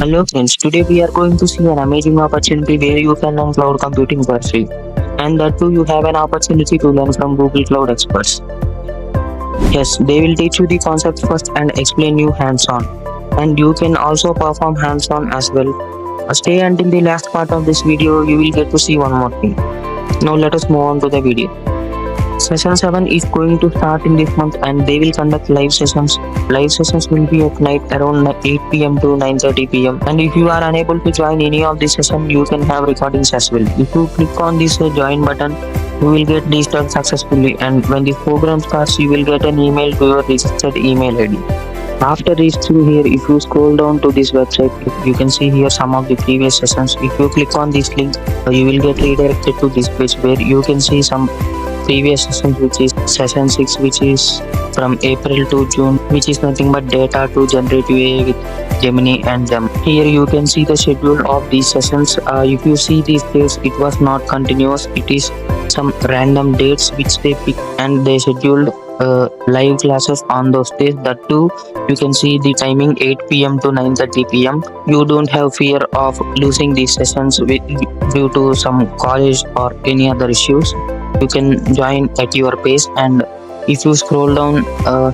Hello friends, today we are going to see an amazing opportunity where you can learn cloud computing for free. And that too you have an opportunity to learn from Google Cloud experts. Yes, they will teach you the concept first and explain you hands-on. And you can also perform hands-on as well. Stay until the last part of this video, you will get to see one more thing. Now let us move on to the video. Session 7 is going to start in this month and they will conduct live sessions. Live sessions will be at night around 8 pm to 9:30 pm. And if you are unable to join any of the session, you can have recordings as well. If you click on this join button, you will get registered successfully, and when the program starts, you will get an email to your registered email ID. After reaching here, if you scroll down to this website, you can see here some of the previous sessions. If you click on this link, you will get redirected to this page where you can see some previous sessions, which is session 6, which is from April to June, which is nothing but data to generative AI with Gemini and them. Here you can see the schedule of these sessions. If you see these dates, it was not continuous. It is some random dates which they pick and they scheduled live classes on those days. That too, you can see the timing 8 pm to 9:30 pm. You don't have fear of losing these sessions due to some college or any other issues. You can join at your pace, and if you scroll down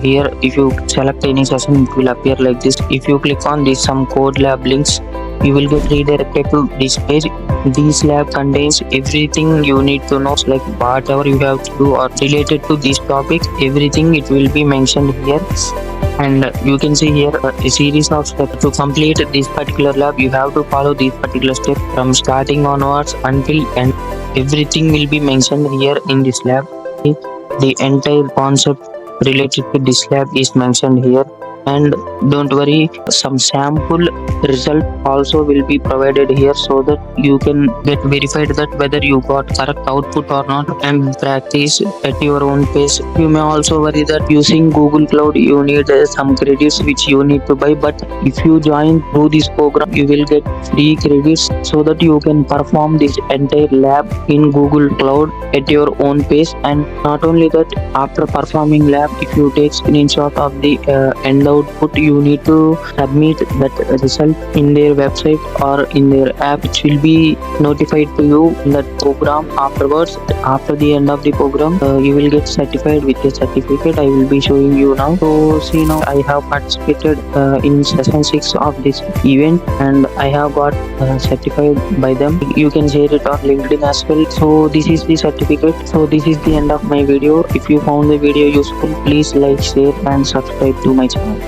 here, if you select any session, it will appear like this. If you click on this some code lab links, you will get redirected to this page. This lab contains everything you need to know, like whatever you have to do or related to this topic, everything it will be mentioned here. And you can see here a series of steps to complete this particular lab. You have to follow these particular steps from starting onwards until end. Everything will be mentioned here in this lab. The entire concept related to this lab is mentioned here. And don't worry, some sample result also will be provided here so that you can get verified that whether you got correct output or not, and practice at your own pace. You may also worry that using Google Cloud you need some credits which you need to buy, but if you join through this program you will get free credits so that you can perform this entire lab in Google Cloud at your own pace. And not only that, after performing lab, if you take screenshot of the end output, you need to submit that result in their website or in their app, which will be notified to you in that program. Afterwards, after the end of the program, you will get certified with a certificate. I will be showing you now. So see, now I have participated in session 6 of this event and I have got certified by them. You can share it on LinkedIn as well. So this is the certificate. So this is the end of my video. If you found the video useful, please like, share and subscribe to my channel.